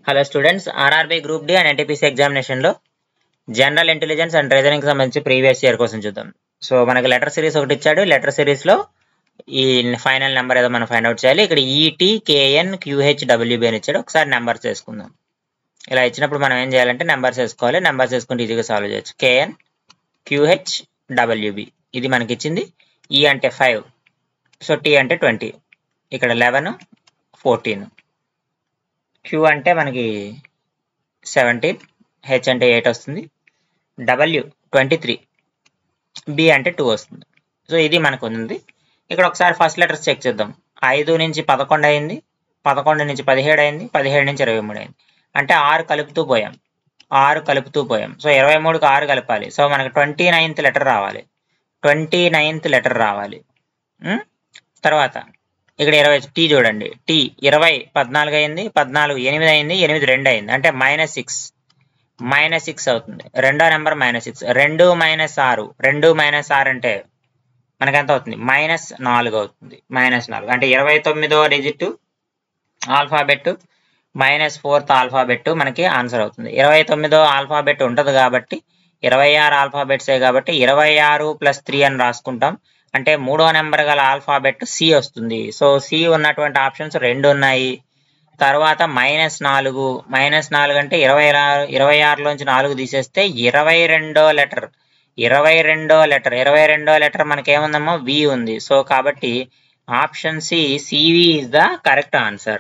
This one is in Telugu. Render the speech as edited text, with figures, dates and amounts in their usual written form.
Hello students, RRB group D and NTPC ఎగ్జామినేషన్లో జనరల్ ఇంటెలిజెన్స్ అండ్ రీజనింగ్ సంబంధించి ప్రీవియస్ ఇయర్ కోసం చూద్దాం. సో మనకి లెటర్ సిరీస్ ఒకటి ఇచ్చాడు. లెటర్ సిరీస్లో ఈ ఫైనల్ నెంబర్ ఏదో మనం ఫైండ్ అవుట్ చేయాలి. ఇక్కడ ఈటీ కేఎన్ క్యూహెచ్ డబ్ల్యూబీ అని ఇచ్చాడు. ఒకసారి నెంబర్స్ వేసుకుందాం. ఇలా ఇచ్చినప్పుడు మనం ఏం చేయాలంటే నెంబర్స్ వేసుకోవాలి. నెంబర్స్ వేసుకుంటే ఈజీగా సాల్వ్ చేయొచ్చు. కేఎన్ క్యూహెచ్ డబ్ల్యూబీ ఇది మనకి ఇచ్చింది. ఈ అంటే 5, సో టీ అంటే 20, ఇక్కడ 11, 14, క్యూ అంటే మనకి 17, హెచ్ అంటే 8 వస్తుంది, డబ్ల్యూ 23, బి అంటే 2 వస్తుంది. సో ఇది మనకు ఉంది. ఇక్కడ ఒకసారి ఫస్ట్ లెటర్స్ చెక్ చేద్దాం. 5 నుంచి 11 అయింది, 11 నుంచి 17 అయింది, 17 నుంచి 23 అయింది. అంటే 6 కలుపుతూ పోయాం, 6 కలుపుతూ పోయాం. సో 23కి 6 కలపాలి. సో మనకి 29th లెటర్ రావాలి, 29th లెటర్ రావాలి. తర్వాత ఇక్కడ 20 టీ చూడండి, టీ 20 14 అయింది, 14 8 అయింది, 8 2 అయింది, అంటే -6 అవుతుంది. రెండో నెంబర్ -6, 2 - 6, 2 - 6 అంటే మనకి ఎంత అవుతుంది? -4 అవుతుంది. -4 అంటే 29వ డిజిట్ ఆల్ఫాబెట్ -4th ఆల్ఫాబెట్ మనకి ఆన్సర్ అవుతుంది. 29వ ఆల్ఫాబెట్ ఉంటుంది కాబట్టి 26 ఆల్ఫాబెట్సే కాబట్టి 26 + 3 అని రాసుకుంటాం. అంటే మూడో నెంబర్ గల ఆల్ఫాబెట్ సి వస్తుంది. సో సి ఉన్నటువంటి ఆప్షన్స్ 2 ఉన్నాయి. తర్వాత -4 అంటే 26లోంచి 4 తీసేస్తే 22వ లెటర్ మనకేముందమ్మా? వి ఉంది. సో కాబట్టి option C CV is the correct answer.